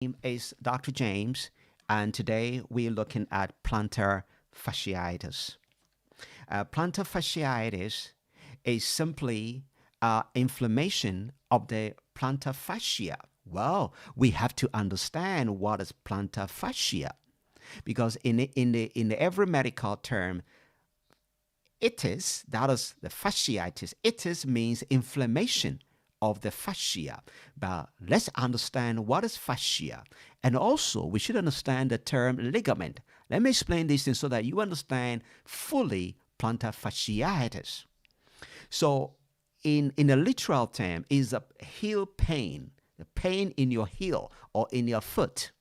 name is Dr. James, and today we're looking at plantar fasciitis. Plantar fasciitis is simply inflammation of the plantar fascia. Well, we have to understand what is plantar fascia because in the every medical term, itis, that is the fasciitis. Itis means inflammation of the fascia. But let's understand what is fascia. And also, we should understand the term ligament. Let me explain these things so that you understand fully plantar fasciitis. So, in a literal term, is a heel pain, the pain in your heel or in your foot.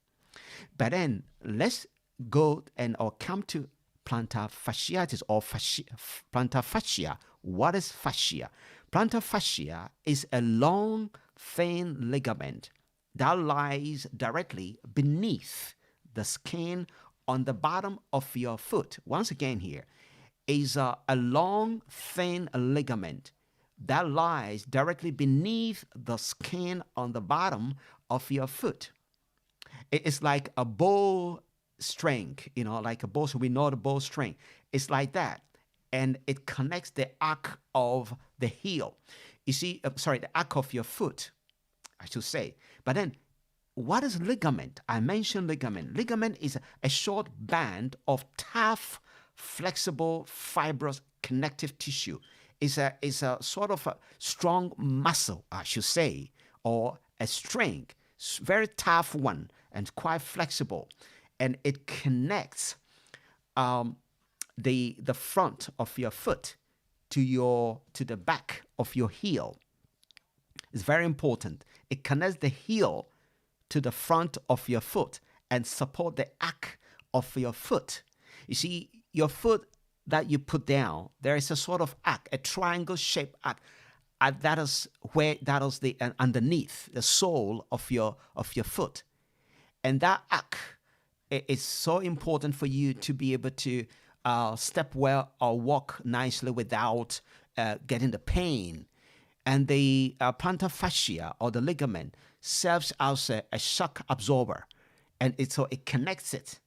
But then let's go and or come to plantar fasciitis or plantar fascia. What is fascia? Plantar fascia is a long, thin ligament that lies directly beneath the skin on the bottom of your foot. Once again, here is a long, thin ligament that lies directly beneath the skin on the bottom of your foot. It's like a bow string, like a bow. So we know the bow string. It's like that. And it connects the arc of the heel. You see, sorry, the arc of your foot, I should say. But then, what is ligament? I mentioned ligament. Ligament is a short band of tough, flexible, fibrous connective tissue. It's a sort of a strong muscle, I should say, or a string, very tough one and quite flexible, and it connects um, the front of your foot to the back of your heel. It's very important. It connects the heel to the front of your foot and support the arc of your foot. You see, your foot that you put down, there is a sort of arc, a triangle-shaped arc. That is the underneath the sole of your foot, and that arc is so important for you to be able to step well or walk nicely without getting the pain. And the plantar fascia or the ligament serves as a shock absorber, and so it connects it,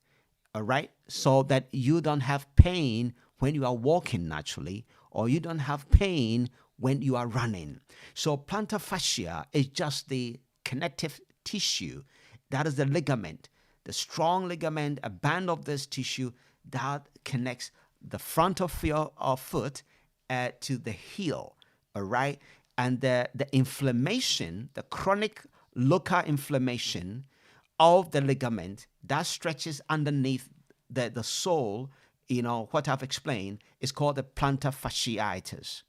all right, so that you don't have pain when you are walking naturally, or you don't have pain when you are running. So plantar fascia is just the connective tissue. That is the ligament, the strong ligament, a band of this tissue that connects the front of your foot to the heel, all right? And the inflammation, the chronic local inflammation of the ligament that stretches underneath the sole, what I've explained, is called the plantar fasciitis.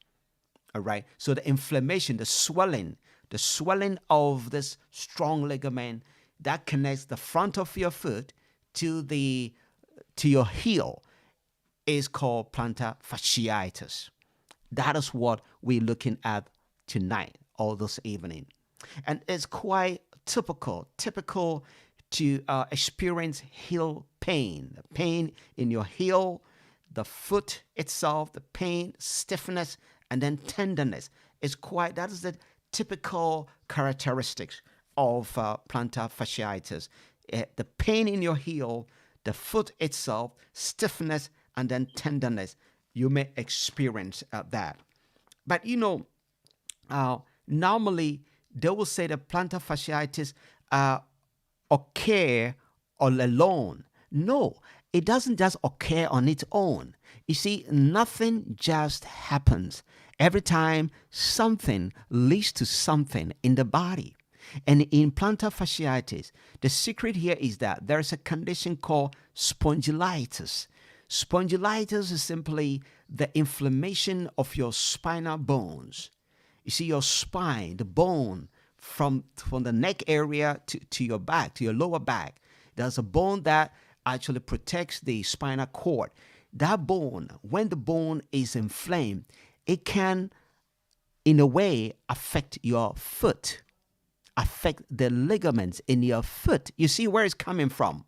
All right. So the inflammation, the swelling of this strong ligament that connects the front of your foot to your heel is called plantar fasciitis. That is what we're looking at tonight or this evening. And it's quite typical to experience heel pain, the pain in your heel, the foot itself, the pain, stiffness, and then tenderness. That is the typical characteristics of plantar fasciitis. The pain in your heel, the foot itself, stiffness, and then tenderness. You may experience that. But normally they will say that plantar fasciitis occur all alone. No, it doesn't just occur on its own. You see, nothing just happens. Every time something leads to something in the body. And in plantar fasciitis, the secret here is that there's a condition called spondylitis. Spondylitis is simply the inflammation of your spinal bones. You see, your spine, the bone from the neck area to your back, to your lower back, there's a bone that actually protects the spinal cord. That bone, when the bone is inflamed, it can, in a way, affect your foot, affect the ligaments in your foot. You see where it's coming from.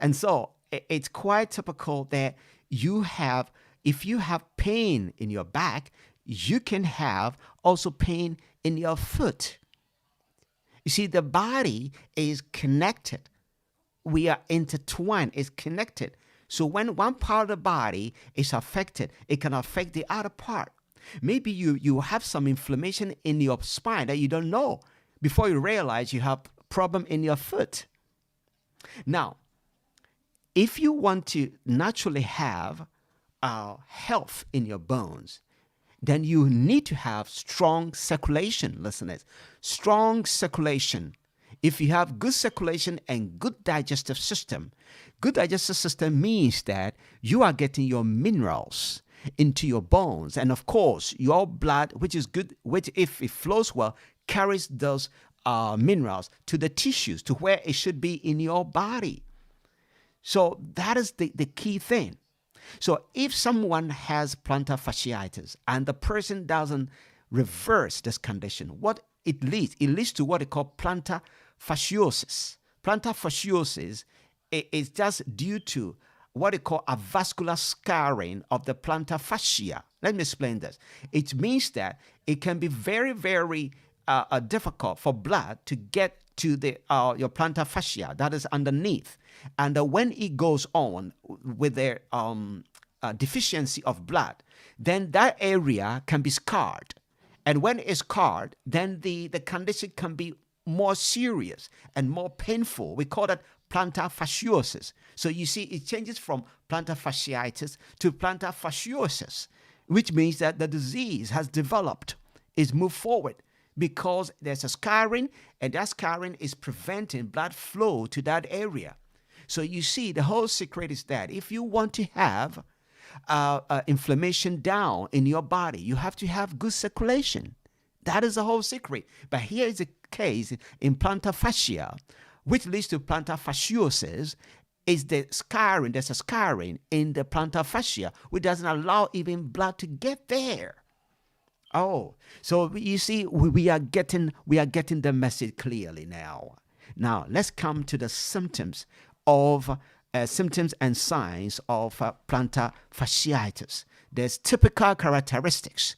And so it's quite typical that if you have pain in your back, you can have also pain in your foot. You see, the body is connected. We are intertwined, it's connected. So when one part of the body is affected, it can affect the other part. Maybe you have some inflammation in your spine that you don't know before you realize you have problem in your foot. Now, if you want to naturally have health in your bones, then you need to have strong circulation, listeners. Strong circulation. If you have good circulation and good digestive system means that you are getting your minerals into your bones. And of course, your blood, which is good, which if it flows well, carries those minerals to the tissues, to where it should be in your body. So that is the key thing. So if someone has plantar fasciitis and the person doesn't reverse this condition, what it leads to what they call plantar fasciosis. Plantar fasciosis is just due to what they call a vascular scarring of the plantar fascia. Let me explain this. It means that it can be very, very difficult for blood to get to the your plantar fascia that is underneath, and when it goes on with the deficiency of blood, then that area can be scarred, and when it's scarred, then the condition can be more serious and more painful. We call that plantar fasciosis. So you see, it changes from plantar fasciitis to plantar fasciosis, which means that the disease has developed, is moved forward, because there's a scarring, and that scarring is preventing blood flow to that area. So you see, the whole secret is that if you want to have inflammation down in your body, you have to have good circulation. That is the whole secret. But here is the case in plantar fascia, which leads to plantar fasciosis, is the scarring. There's a scarring in the plantar fascia, which doesn't allow even blood to get there. Oh, so you see, we are getting the message clearly now. Now let's come to the symptoms and signs of plantar fasciitis. There's typical characteristics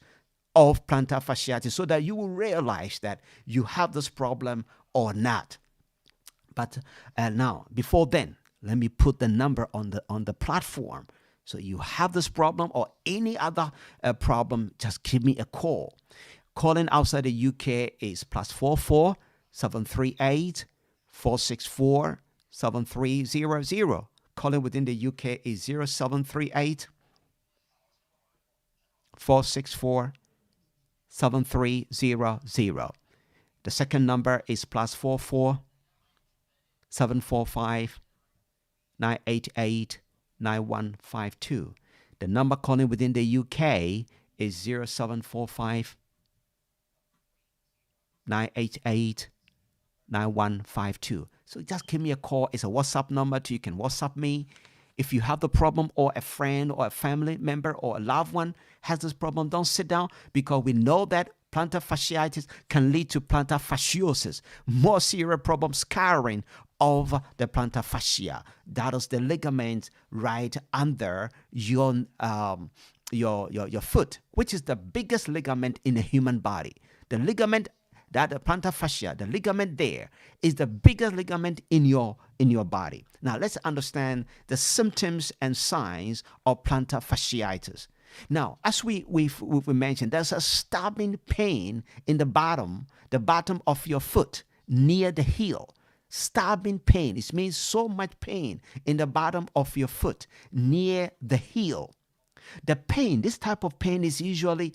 of plantar fasciitis, so that you will realize that you have this problem or not. But now, before then, let me put the number on the platform. So you have this problem or any other problem, just give me a call. Calling outside the UK is +44 738 464 7300. Calling within the UK is 0738 464 7300. The second number is +44 745 988 9152. The number calling within the UK is 0745 988 9152. So just give me a call. It's a WhatsApp number too. You can WhatsApp me. If you have the problem, or a friend or a family member or a loved one has this problem, don't sit down, because we know that plantar fasciitis can lead to plantar fasciosis, more serious problem, scarring of the plantar fascia. That is the ligament right under your foot, which is the biggest ligament in the human body. The ligament, that the plantar fascia, the ligament there, is the biggest ligament in your body. Now let's understand the symptoms and signs of plantar fasciitis. Now, as we mentioned, there's a stabbing pain in the bottom of your foot near the heel. Stabbing pain. It means so much pain in the bottom of your foot near the heel. The pain, this type of pain is usually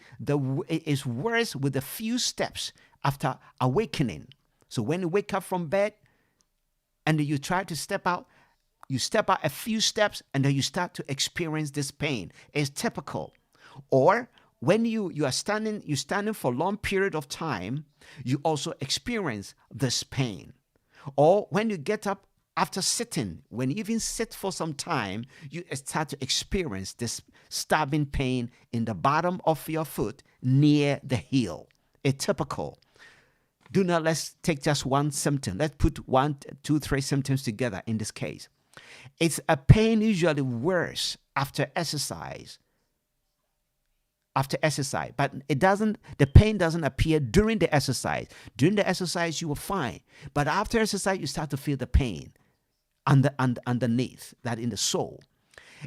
is worse with a few steps after awakening. So when you wake up from bed and you try to step out, you step out a few steps and then you start to experience this pain. It's typical. Or when you're standing for a long period of time, you also experience this pain. Or when you get up after sitting, when you even sit for some time, you start to experience this stabbing pain in the bottom of your foot near the heel. It's typical. Let's take just one symptom. Let's put 1, 2, 3 symptoms together in this case. It's a pain usually worse after exercise. after exercise, but the pain doesn't appear during the exercise. During the exercise, you will fine. But after exercise, you start to feel the pain underneath, that in the sole.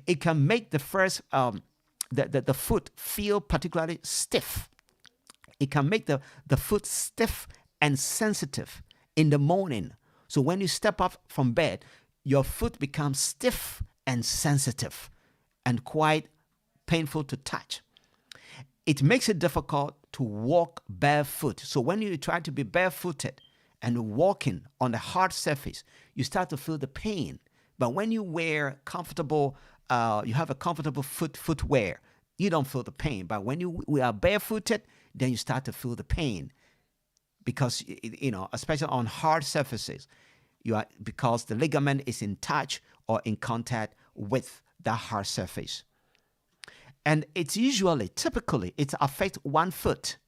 It can make the first, the foot feel particularly stiff. It can make the foot stiff and sensitive in the morning. So when you step up from bed, your foot becomes stiff and sensitive and quite painful to touch. It makes it difficult to walk barefoot. So when you try to be barefooted and walking on a hard surface, you start to feel the pain. But when you wear comfortable, you have a comfortable footwear, you don't feel the pain. But when we are barefooted, then you start to feel the pain, because especially on hard surfaces, because the ligament is in touch or in contact with that hard surface. And it's typically, it affects one foot,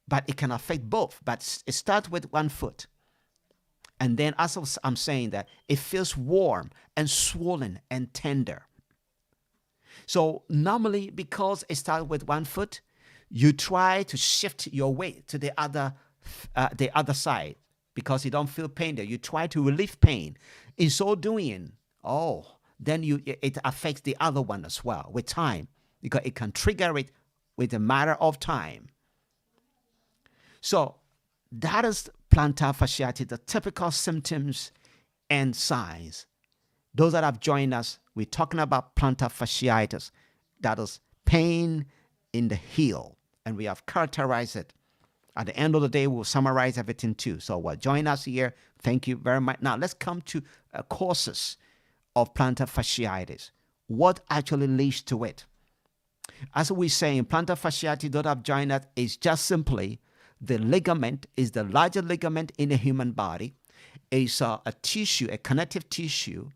but it can affect both. But it starts with one foot. And then, as I'm saying, that it feels warm and swollen and tender. So normally, because it starts with one foot, you try to shift your weight to the other side, because you don't feel pain there. You try to relieve pain. In so doing, then it affects the other one as well with time, because it can trigger it with a matter of time. So that is plantar fasciitis, the typical symptoms and signs. Those that have joined us, we're talking about plantar fasciitis. That is pain in the heel, and we have characterized it. At the end of the day, we'll summarize everything too. So join us here. Thank you very much. Now let's come to causes of plantar fasciitis. What actually leads to it? As we say in plantar fasciitis, those that have joined us, is just simply the ligament is the largest ligament in the human body. It's a tissue, a connective tissue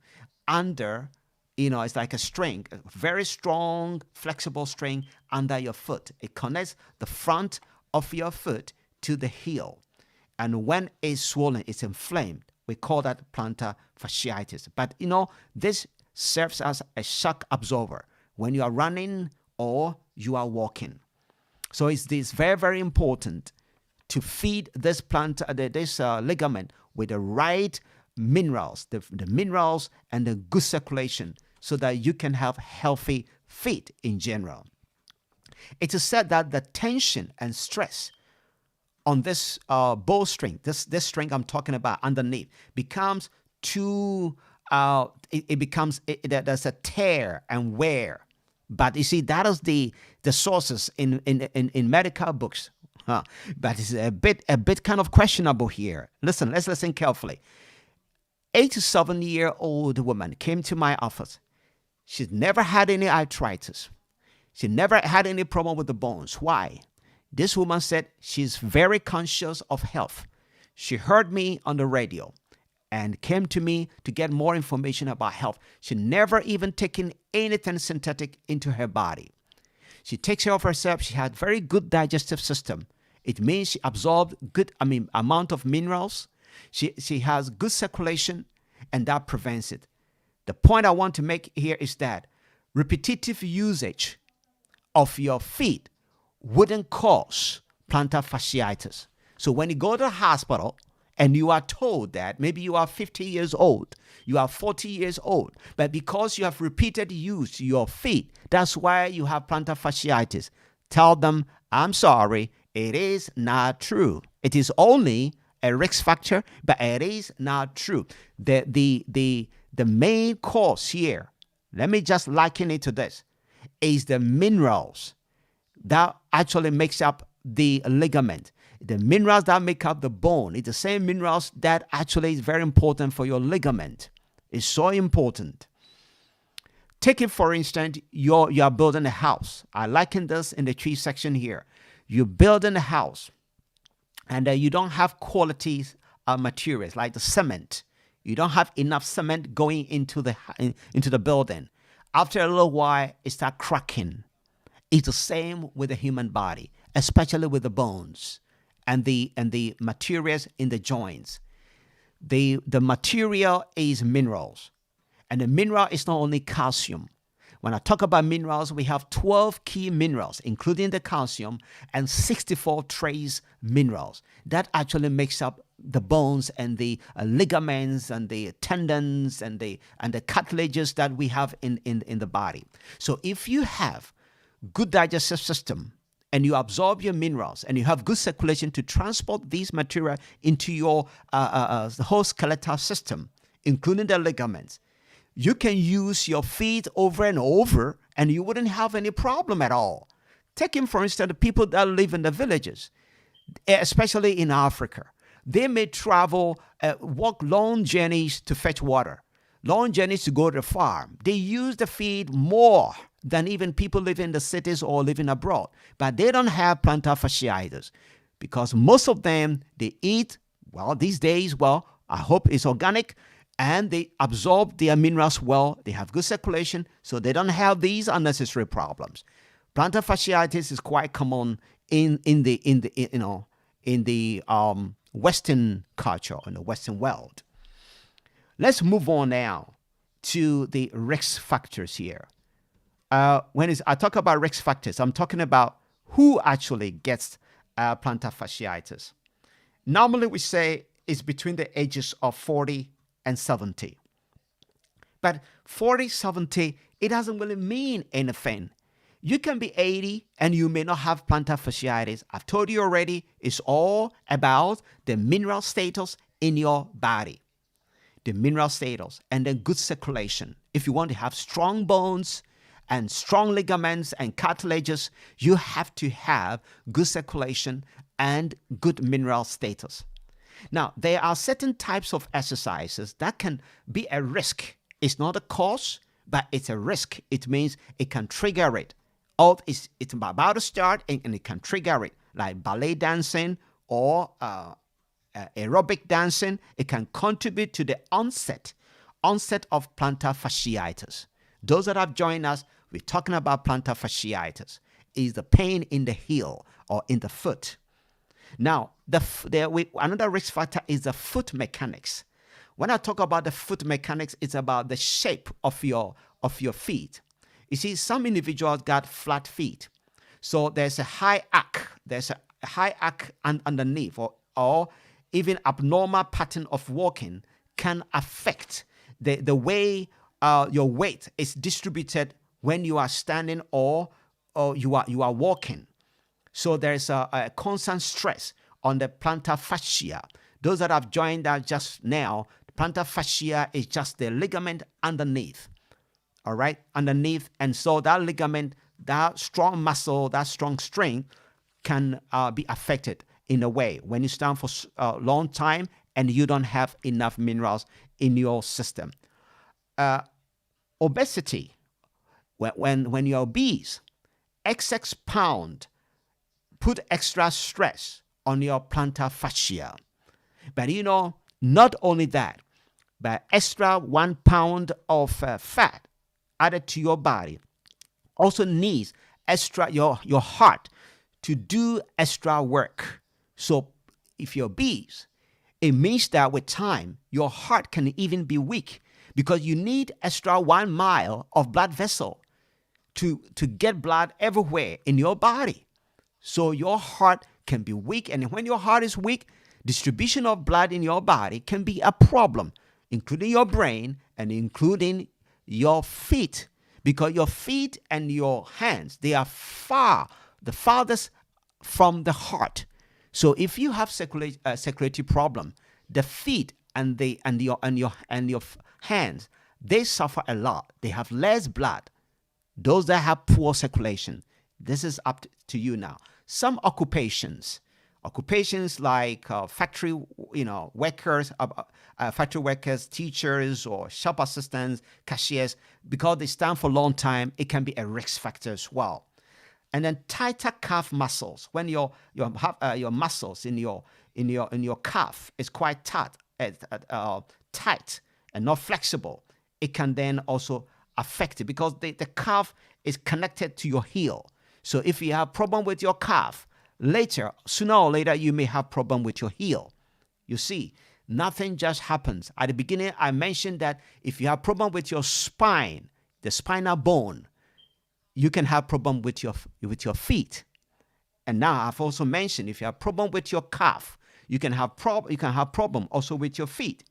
under, it's like a string, a very strong, flexible string under your foot. It connects the front of your foot to the heel. And when it's swollen, it's inflamed, we call that plantar fasciitis. But this serves as a shock absorber when you are running or you are walking. So it's very, very important to feed this ligament with the right minerals, the minerals and the good circulation, so that you can have healthy feet in general. It is said that the tension and stress on this bowstring, this string I'm talking about underneath, becomes too, there's a tear and wear. But you see, that is the sources in medical books. But it's a bit kind of questionable here. Let's listen carefully. 87-year-old woman came to my office. She's never had any arthritis. She never had any problem with the bones. Why? This woman said she's very conscious of health. She heard me on the radio and came to me to get more information about health. She never even taken anything synthetic into her body. She takes care of herself. She had very good digestive system. It means she absorbed good amount of minerals. She has good circulation, and that prevents it. The point I want to make here is that repetitive usage of your feet wouldn't cause plantar fasciitis. So when you go to the hospital and you are told that maybe you are 50 years old, you are 40 years old, but because you have repeated use your feet, that's why you have plantar fasciitis, tell them, I'm sorry, it is not true. It is only a risk factor, but it is not true. The main cause here, let me just liken it to this, is the minerals that actually makes up the ligament. The minerals that make up the bone is the same minerals that actually is very important for your ligament. It's so important. Take it, for instance, you are building a house. I liken this in the tree section here. You're building a house, and you don't have quality materials like the cement. You don't have enough cement going into the building. After a little while, it starts cracking. It's the same with the human body, especially with the bones and the materials in the joints. The material is minerals, and the mineral is not only calcium. When I talk about minerals, we have 12 key minerals, including the calcium, and 64 trace minerals. That actually makes up the bones and the ligaments and the tendons and the cartilages that we have in the body. So if you have good digestive system and you absorb your minerals and you have good circulation to transport these material into your the whole skeletal system, including the ligaments, you can use your feet over and over and you wouldn't have any problem at all. Taking, for instance, the people that live in the villages, especially in Africa. They may travel, walk long journeys to fetch water, long journeys to go to the farm. They use the feet more than even people living in the cities or living abroad. But they don't have plantar fasciitis because most of them, they eat, well, these days, well, I hope it's organic, and they absorb their minerals well. They have good circulation, so they don't have these unnecessary problems. Plantar fasciitis is quite common in the Western culture, in the Western world. Let's move on now to the risk factors here. When I talk about risk factors, I'm talking about who actually gets plantar fasciitis. Normally, we say it's between the ages of 40 and 70. But 40, 70, it doesn't really mean anything. You can be 80 and you may not have plantar fasciitis. I've told you already, it's all about the mineral status in your body. The mineral status and then good circulation. If you want to have strong bones and strong ligaments and cartilages, you have to have good circulation and good mineral status. Now, there are certain types of exercises that can be a risk. It's not a cause, but it's a risk. It means it can trigger it. Or it's about to start and it can trigger it, like ballet dancing or aerobic dancing. It can contribute to the onset of plantar fasciitis. Those that have joined us, we're talking about plantar fasciitis. Is the pain in the heel or in the foot. Now, another risk factor is the foot mechanics. When I talk about the foot mechanics, it's about the shape of your feet. You see, some individuals got flat feet. So there's a high arc. There's a high arc underneath or even abnormal pattern of walking can affect the way your weight is distributed when you are standing or you are walking. So there's a constant stress on the plantar fascia. Those that have joined us just now, plantar fascia is just the ligament underneath. All right, underneath. And so that ligament, that strong muscle, that strong string can be affected in a way when you stand for a long time and you don't have enough minerals in your system. Obesity, when you're obese, XX pound put extra stress on your plantar fascia. But not only that, but extra 1 pound of fat added to your body also needs extra your heart to do extra work. So if you're obese, it means that with time your heart can even be weak because you need extra 1 mile of blood vessel to get blood everywhere in your body. So your heart can be weak, and when your heart is weak, distribution of blood in your body can be a problem, including your brain and including your feet, because your feet and your hands, they are the farthest from the heart. So if you have circulatory problem, the feet and your hands, they suffer a lot. They have less blood. Those that have poor circulation, this is up to you now. Some occupations like factory, workers, factory workers, teachers, or shop assistants, cashiers, because they stand for a long time, it can be a risk factor as well. And then tighter calf muscles. When your muscles in your calf is quite tight and not flexible, it can then also affect it because the calf is connected to your heel. So if you have problem with your calf, sooner or later, you may have problem with your heel. You see, nothing just happens. At the beginning, I mentioned that if you have problem with your spine, the spinal bone, you can have problem with your feet. And now I've also mentioned if you have problem with your calf, you can have problem also with your feet.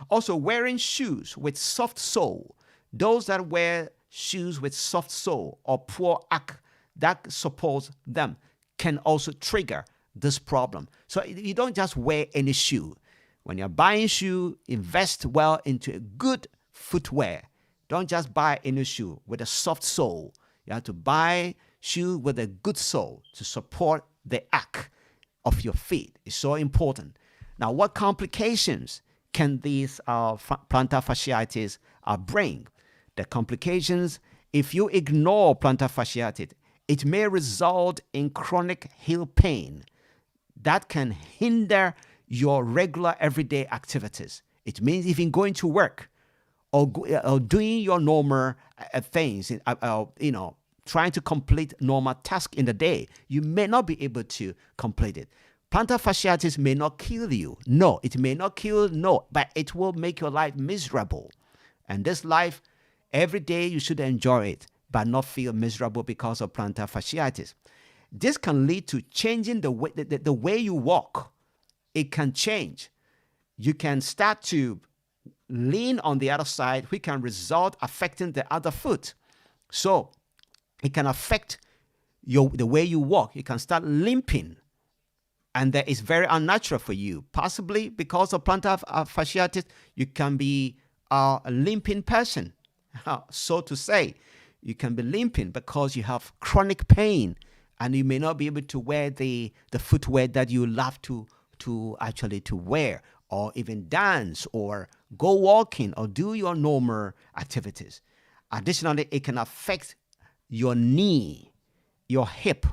Also, wearing shoes with soft sole. Those that wear shoes with soft sole or poor arch that supports them can also trigger this problem. So you don't just wear any shoe. When you're buying shoe, invest well into a good footwear. Don't just buy any shoe with a soft sole. You have to buy shoe with a good sole to support the arch of your feet. It's so important. Now, what complications can these plantar fasciitis bring? The complications, if you ignore plantar fasciitis, it may result in chronic heel pain that can hinder your regular everyday activities. It means even going to work or doing your normal things, trying to complete normal tasks in the day, you may not be able to complete it. Plantar fasciitis may not kill you. No, it may not kill, no, but it will make your life miserable. And this life, every day you should enjoy it, but not feel miserable because of plantar fasciitis. This can lead to changing the way you walk. It can change. You can start to lean on the other side, which can result affecting the other foot. So it can affect the way you walk. You can start limping, and that is very unnatural for you. Possibly because of plantar fasciitis, you can be a limping person, so to say. You can be limping because you have chronic pain, and you may not be able to wear the footwear that you love to wear, or even dance, or go walking, or do your normal activities. Additionally, it can affect your knee, your hip,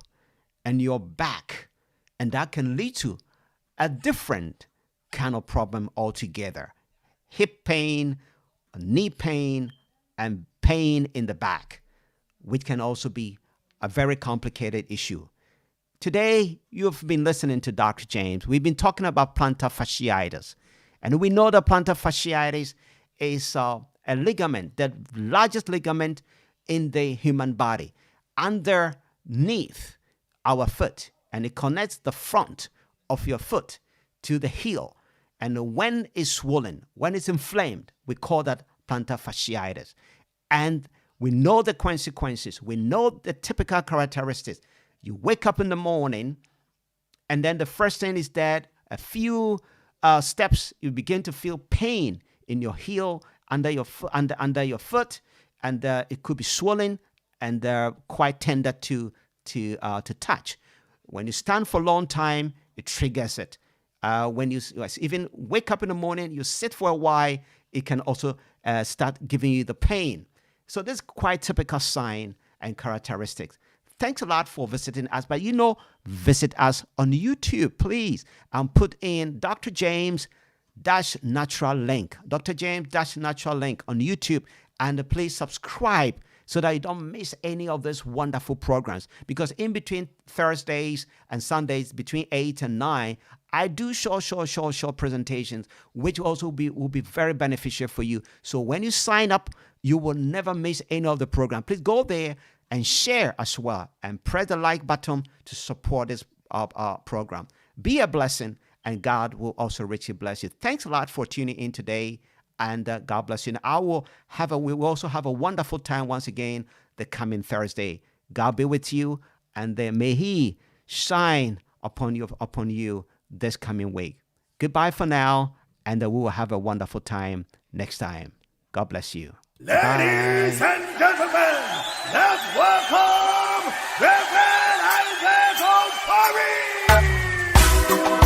and your back, and that can lead to a different kind of problem altogether. Hip pain, knee pain, and pain in the back, which can also be a very complicated issue. Today, you've been listening to Dr. James. We've been talking about plantar fasciitis. And we know that plantar fasciitis is a ligament, the largest ligament in the human body, underneath our foot. And it connects the front of your foot to the heel. And when it's swollen, when it's inflamed, we call that plantar fasciitis. And we know the consequences. We know the typical characteristics. You wake up in the morning, and then the first thing is that a few steps, you begin to feel pain in your heel, under your foot, and it could be swollen and quite tender to touch. When you stand for a long time, it triggers it. When you even wake up in the morning, you sit for a while, it can also start giving you the pain. So this is quite typical sign and characteristics. Thanks a lot for visiting us. But visit us on YouTube, please, and put in Dr. James Natural Link. Dr. James Natural Link on YouTube. And please subscribe so that you don't miss any of these wonderful programs. Because in between Thursdays and Sundays, between 8 and 9, I do short presentations, which also will be very beneficial for you. So when you sign up, you will never miss any of the program. Please go there and share as well, and press the like button to support this program. Be a blessing, and God will also richly bless you. Thanks a lot for tuning in today, and God bless you. And we will also have a wonderful time once again the coming Thursday. God be with you, and may He shine upon you this coming week. Goodbye for now, and we will have a wonderful time next time. God bless you. Ladies and gentlemen, let's welcome Reverend Isaac O'Farrill!